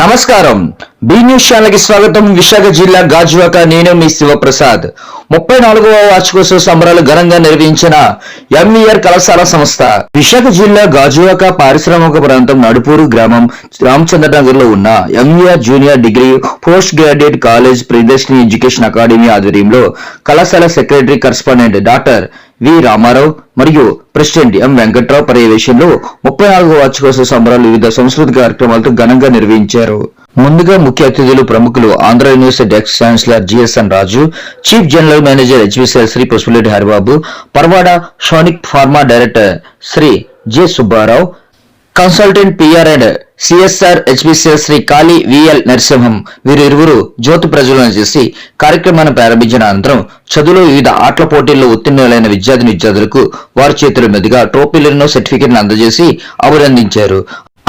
నమస్కారం. B news channel కి స్వాగతం. విశాఖ జిల్లా గాజువాక. నేను మీ శివప్రసాద్. 34వ వార్షికోత్సవ సంబరాలు ఘనంగా నిర్వహించిన ఎంవీఆర్ కళాశాల సంస్థ. విశాఖ జిల్లా గాజువాక పారిశ్రామిక ప్రాంతం నడుపూరు గ్రామం రామచంద్రనగర్ లో ఉన్న MVR junior degree post graduate college Priyadarshini education academy ఆధ్వర్యంలో కళాశాల secretary correspondent doctor V Ramarao మరియు ప్రెసిడెంట్ ఎం వెంకట్రావు పర్యవేక్షణలో 34వ వార్షికోత్సవ సంబరాలు వివిధ సంస్కృతిక కార్యక్రమాలతో ఘనంగా నిర్వహించారు. ముందుగా ముఖ్య అతిథులు ప్రముఖులు Andhra university ex chancellor GSN Raju, chief general manager HVCL Shri పుష్పలెడ్డి హరిబాబు, పర్వాడ షానిక్ pharma director Shri J Subbarao, consultant PR and CSR HBCL Shri Kali VL Narasimham వీరిరువురు జ్యోతి ప్రజ్వలన చేసి కార్యక్రమాన్ని ప్రారంభించిన అనంతరం చదువులో వివిధ ఆటల పోటీల్లో ఉత్తీర్ణులైన విద్యార్థులకు వారి చేతుల మీదుగా ట్రోఫీలను సర్టిఫికెట్లను అందజేసి అభినందించారు.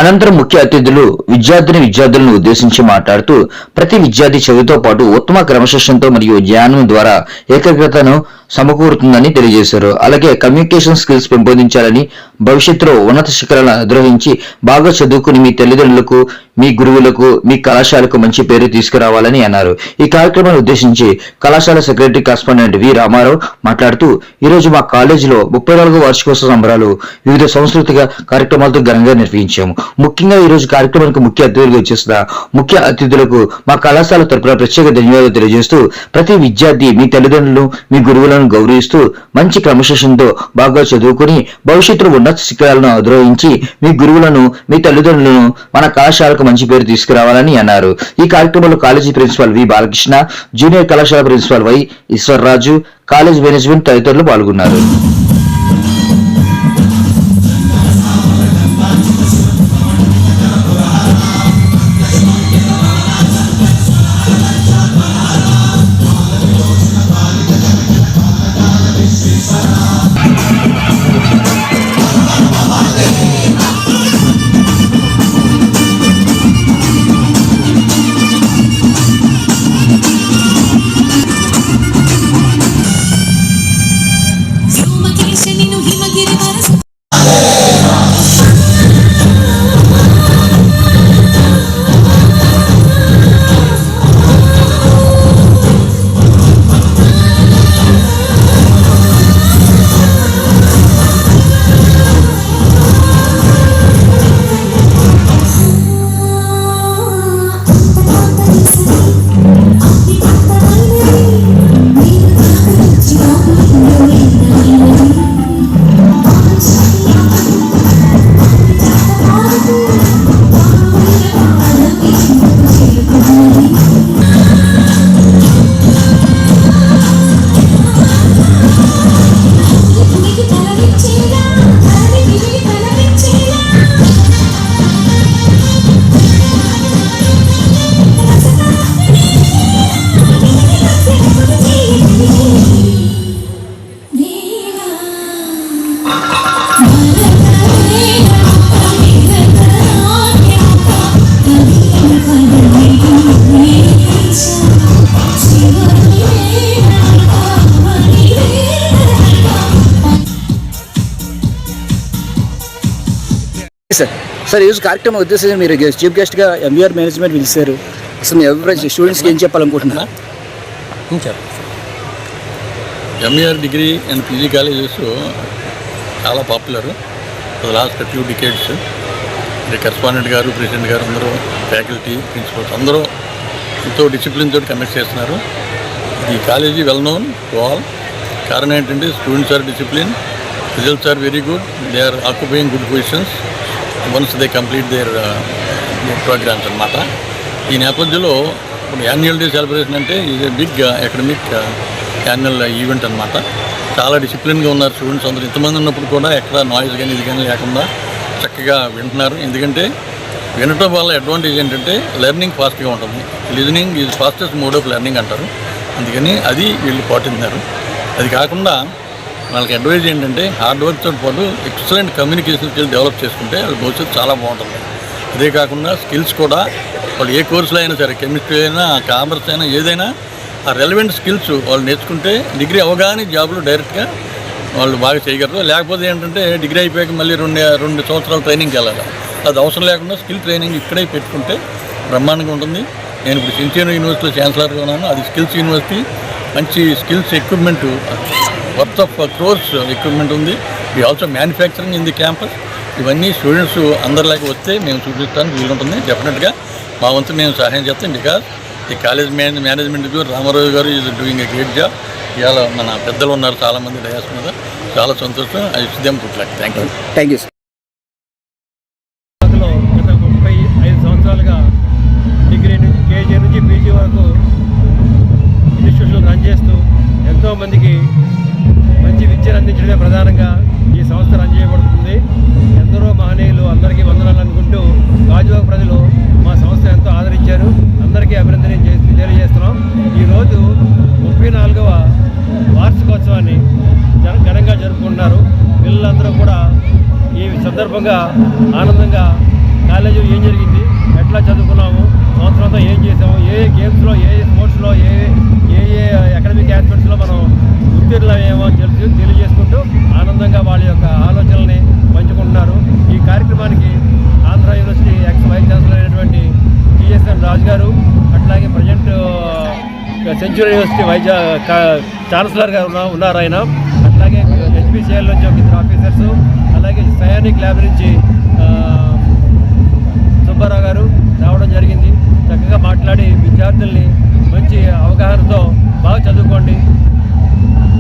అనంతరం ముఖ్య అతిథులు విద్యార్థులను ఉద్దేశించి మాట్లాడుతూ ప్రతి విద్యార్థి చదువుతో పాటు ఉత్తమ క్రమశిక్షణతో మరియు జ్ఞానం ద్వారా ఏకాగ్రతను సమకూరుతుందని తెలియజేశారు. అలాగే కమ్యూనికేషన్ స్కిల్స్ పెంపొందించాలని, భవిష్యత్తులో ఉన్నత శిఖరాలను అధిరోహించి బాగా చదువుకుని మీ తల్లిదండ్రులకు, మీ గురువులకు, మీ కళాశాలకు మంచి పేరు తీసుకురావాలని అన్నారు. ఈ కార్యక్రమాన్ని ఉద్దేశించి కళాశాల సెక్రటరీ కరస్పాండెంట్ వి రామారావు మాట్లాడుతూ ఈరోజు మా కాలేజీలో 34వ వార్షికోత్సవ సంబరాలు వివిధ సాంస్కృతిక కార్యక్రమాలతో ఘనంగా నిర్వహించాము. ముఖ్యంగా ఈ రోజు కార్యక్రమానికి ముఖ్య అతిథులుగా వచ్చేసిన ముఖ్య అతిథులకు మా కళాశాల తరపున ప్రత్యేక ధన్యవాదాలు తెలియజేస్తూ ప్రతి విద్యార్థి మీ తల్లిదండ్రులు, మీ గురువులను గౌరవిస్తూ మంచి క్రమశిక్షణతో బాగా చదువుకుని భవిష్యత్తులో ఉన్నత శిఖరాలను అధిరోహించి మీ గురువులను, మీ తల్లిదండ్రులను, మన కళాశాలకు మంచి పేరు తీసుకురావాలని అన్నారు. ఈ కార్యక్రమంలో కాలేజీ ప్రిన్సిపాల్ వి బాలకృష్ణ, జూనియర్ కళాశాల principal why Eswarraju, college management తదితరులు పాల్గొన్నారు. సార్ ఈరోజు కార్యక్రమం ఉద్దేశించి మీరు చీఫ్ గెస్ట్గా ఎంవీఆర్ మేనేజ్మెంట్ పిలిచారు. అసలు మీ ఎవరైనా స్టూడెంట్స్కి ఏం చెప్పాలనుకుంటున్నారా? MER degree and PG colleges చాలా popular last few decades. Correspondent గారు, ప్రెసిడెంట్ గారు అందరూ, ఫ్యాకల్టీ, ప్రిన్సిపల్స్ అందరూ ఎంతో డిసిప్లిన్ తోటి కండక్ట్ చేస్తున్నారు. ఈ college well known to all. కారణం ఏంటంటే students are discipline, results are very good, they are occupying good positions once they complete their programs అన్నమాట. ఈ నేపథ్యంలో ఇప్పుడు యాన్యువల్ డే సెలబ్రేషన్ అంటే ఇది బిగ్ అకాడమిక్ యాన్యువల్ ఈవెంట్ అనమాట. చాలా డిసిప్లిన్గా ఉన్నారు స్టూడెంట్స్ అందరూ. ఇంతమంది ఉన్నప్పుడు కూడా ఎక్కడ నాయిస్ కానీ ఇది కానీ లేకుండా చక్కగా వింటున్నారు. ఎందుకంటే వినటం వల్ల అడ్వాంటేజ్ ఏంటంటే లెర్నింగ్ ఫాస్ట్గా ఉంటుంది. Listening is fastest mode of learning అంటారు. అందుకని అది వీళ్ళు పాటిస్తున్నారు. అది కాకుండా వాళ్ళకి అడ్వైజ్ ఏంటంటే హార్డ్ వర్క్తో పాటు ఎక్సలెంట్ కమ్యూనికేషన్ స్కిల్ డెవలప్ చేసుకుంటే వాళ్ళ భవిష్యత్తు చాలా బాగుంటుంది. అదే కాకుండా స్కిల్స్ కూడా వాళ్ళు ఏ కోర్సులో అయినా సరే, కెమిస్ట్రీ అయినా, కామర్స్ అయినా, ఏదైనా ఆ రెలవెంట్ స్కిల్స్ వాళ్ళు నేర్చుకుంటే డిగ్రీ అవగానే జాబ్లో డైరెక్ట్గా వాళ్ళు బాగా చేయగలరు. లేకపోతే ఏంటంటే డిగ్రీ అయిపోయాక మళ్ళీ రెండు సంవత్సరాలు ట్రైనింగ్కి వెళ్ళాలి. అది అవసరం లేకుండా స్కిల్ ట్రైనింగ్ ఇక్కడే పెట్టుకుంటే బ్రహ్మాండంగా ఉంటుంది. నేను ఇప్పుడు సించియన్ యూనివర్సిటీలో ఛాన్సలర్గా ఉన్నాను. అది స్కిల్స్ యూనివర్సిటీ, మంచి skills equipment, worth of crores equipment ఉంది. We also manufacturing in the campus. ఇవన్నీ స్టూడెంట్స్ అందరిలాగా వస్తే మేము చూపించడానికి వీలుంటుంది. డెఫినెట్గా మా వంతు మేము సహాయం చేస్తాం. బికాజ్ ఈ కాలేజ్ మేనేజ్మెంట్ రామారావు గారు is doing a great job. ఇవాళ మన పెద్దలు ఉన్నారు చాలామంది డయాస్ మీద, చాలా సంతోషం. I wish them good luck. Thank you. Thank you sir. గత 35 సంవత్సరాలుగా డిగ్రీ నుంచి కేజీ నుంచి పీజీ వరకు ఇన్స్టిట్యూషన్ రన్ చేస్తూ ఎంతోమందికి మంచి విద్యను అందించడమే ప్రధానంగా ఈ సంస్థ రన్ చేయబడుతుంది. ఎందరో మహనీయులు అందరికీ వందనాలు అనుకుంటూ గాజువాక ప్రజలు మా సంస్థ ఎంతో ఆదరించారు. అందరికీ అభినందన తెలియజేస్తున్నాం. ఈరోజు 34వ వార్షికోత్సవాన్ని ఘనంగా జరుపుకుంటున్నారు. పిల్లలందరూ కూడా ఈ సందర్భంగా ఆనందంగా కాలేజీలో ఏం జరిగింది, ఎట్లా చదువుకున్నాము, సంవత్సరంతో ఏం చేసాము, ఏ గేమ్స్లో, ఏ స్పోర్ట్స్లో, ఏ అకాడమిక్ యాక్టివిటీస్లో మనం ఉత్తీర్ణమేమో తెలియజేసుకుంటూ ఆనందంగా వాళ్ళ యొక్క ఆలోచనల్ని పంచుకుంటున్నారు. ఈ కార్యక్రమానికి Andhra university ex vice chancellor అయినటువంటి జిఎస్ఎన్ రాజు గారు, అట్లాగే ప్రజెంట్ సెంచురీ యూనివర్సిటీ ఛాన్సలర్ గారు ఉన్నారు ఆయన, అట్లాగే హెచ్పిసిఎల్ నుంచి ఒక 2 ఆఫీసర్స్, అలాగే సయానిక్ ల్యాబ్ నుంచి సుబ్బారావు గారు రావడం జరిగింది. చక్కగా మాట్లాడి విద్యార్థుల్ని మంచి అవగాహనతో బాగా చదువుకోండి,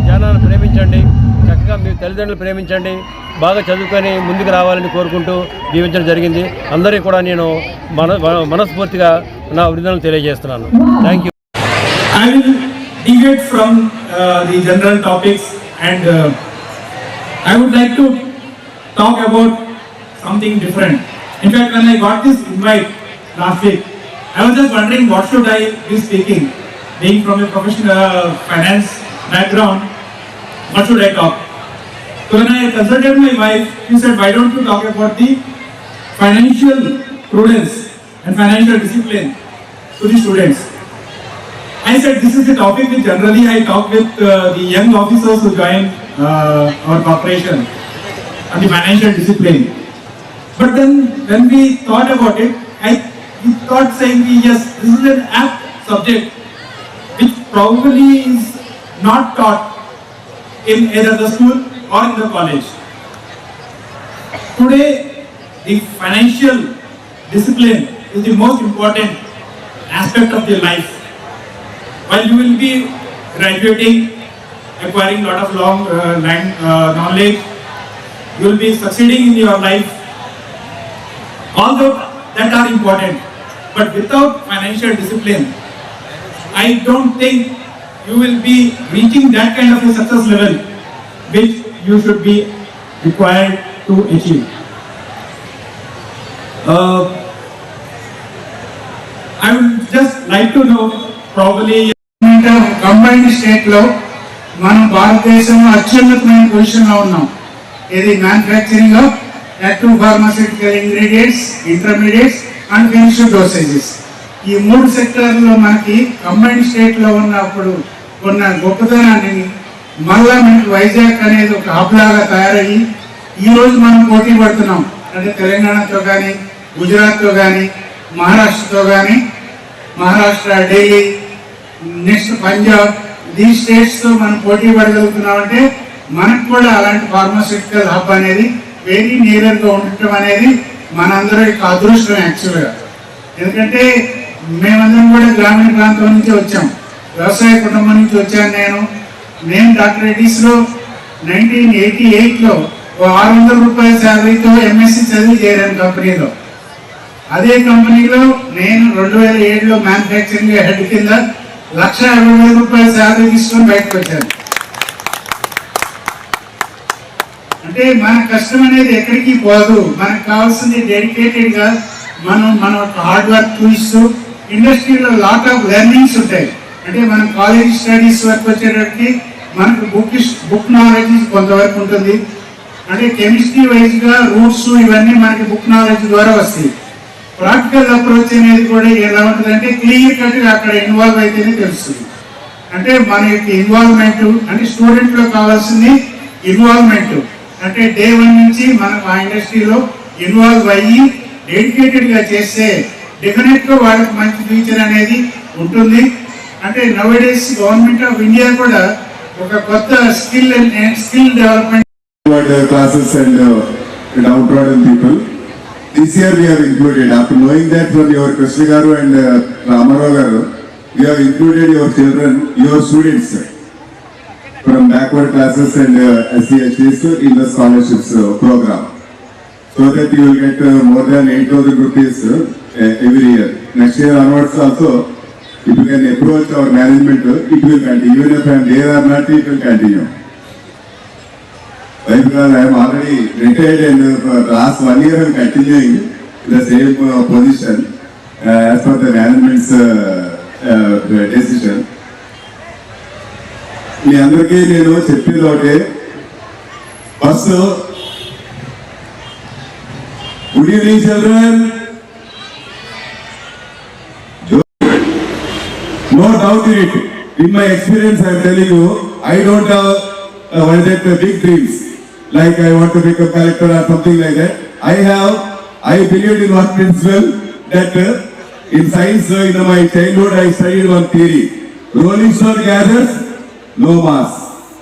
జ్ఞానాన్ని ప్రేమించండి, చక్కగా మీ తల్లిదండ్రులు ప్రేమించండి, బాగా చదువుకొని ముందుకు రావాలని కోరుకుంటూ దీవించడం జరిగింది. అందరికీ కూడా నేను మనస్ఫూర్తిగా నా అభినందనలు తెలియజేస్తున్నాను. Thank you. I will deviate from the general topics and I would like to talk about something different. In fact, when I got this invite last week, I was just wondering what should I be speaking. Being from a professional finance background, what should I talk? So when I consulted my wife, she said, why don't you talk about the financial prudence and financial discipline to the students. I said this is the topic which generally I talk with the young officers who join our corporation on the financial discipline. But then when we thought about it, we thought saying yes, this is an apt subject which probably is not taught in either the school or in the college. Today, the financial discipline is the most important aspect of your life. While you will be graduating, acquiring lot of knowledge, you will be succeeding in your life. All that are important, but without financial discipline, I don't think you will be reaching that kind of a success level which you should be required to achieve. I would just like to know, probably combined state లో మనం భారతదేశంలో అత్యున్నతమైన position లో ఉన్నాం. ఇది manufacturing లో active pharmaceutical ingredients, intermediates and finished dosages. ఈ 3 సెక్టర్లో మనకి కంబైన్డ్ స్టేట్ లో ఉన్నప్పుడు ఉన్న గొప్పతనాన్ని మళ్ళా మనకి వైజాగ్ అనేది ఒక హబ్ లాగా తయారయ్యి ఈరోజు మనం పోటీ పడుతున్నాం. అంటే తెలంగాణతో కానీ, గుజరాత్తో కానీ, మహారాష్ట్రతో కానీ, మహారాష్ట్ర, ఢిల్లీ, నెక్స్ట్ పంజాబ్, ఈ స్టేట్స్తో మనం పోటీ పడగలుగుతున్నామంటే మనకు కూడా అలాంటి ఫార్మాస్యూటికల్ హబ్ అనేది వెరీ నియర్గా ఉండటం అనేది మనందరూ యొక్క అదృష్టం యాక్చువల్గా. ఎందుకంటే మేమందరం కూడా గ్రామీణ ప్రాంతం నుంచి వచ్చాం, వ్యవసాయ కుటుంబం నుంచి వచ్చాను. నేను డాక్టర్ రెడ్డిస్లో 1988లో 600 రూపాయల శాలరీతో ఎంఎస్సి చదివి చేరాను కంపెనీలో. అదే కంపెనీలో నేను 2007లో మ్యానుఫ్యాక్చరింగ్ హెడ్ కింద 1,50,000 రూపాయల శాలరీ తీసుకొని బయటకు వచ్చాను. అంటే మన కష్టం అనేది ఎక్కడికి పోదు. మనకు కావాల్సింది డెడికేటెడ్గా మన హార్డ్ వర్క్ చూపిస్తూ ఇండస్ట్రీలో లాట్ ఆఫ్ లెర్నింగ్స్ ఉంటాయి. అంటే మనం కాలేజ్ స్టడీస్ వరకు వచ్చేటప్పటికి మనకు బుక్ నాలెడ్జ్ కొంతవరకు ఉంటుంది. అంటే కెమిస్ట్రీ వైజ్గా రూట్స్ ఇవన్నీ మనకి బుక్ నాలెడ్జ్ ద్వారా వస్తాయి. ప్రాక్టికల్ అప్రోచ్ అనేది కూడా ఎలా ఉంటుంది అంటే క్లియర్ కట్గా అక్కడ ఇన్వాల్వ్ అయితేనే తెలుస్తుంది. అంటే మన యొక్క ఇన్వాల్వ్మెంట్, అంటే స్టూడెంట్లో కావాల్సింది ఇన్వాల్వ్మెంట్. అంటే డే 1 నుంచి మనం ఆ ఇండస్ట్రీలో ఇన్వాల్వ్ అయ్యి డెడికేటెడ్గా చేస్తే డెఫినెట్గా వాళ్ళకి మంచి ఫ్యూచర్ అనేది ఉంటుంది. అంటే నౌడేస్ గవర్నమెంట్ ఆఫ్ ఇండియా కూడా ఒక కొత్త skill development classes and downtrodden people. This year we have included, after knowing that from your Krishna Garu and Ramarao Garu, we have included your children, your students from backward classes and SCHs in the scholarships program. So that you will get more than 8,000 rupees every year. Next year onwards also, if you can approach our management, it will continue. Even if I am there or not, it will continue. Why? Because I am already retired and for the last 1 year I am continuing in the same position as per the management's decision. మీ అందరికీ నేను చెప్పేది ఒకటే, first good evening children. No doubt in it. In my experience, I am telling you, I don't have big dreams. Like I want to become collector or something like that. I believed in one principle that in science, in my childhood, I studied one theory. Rolling stone gathers, no mass.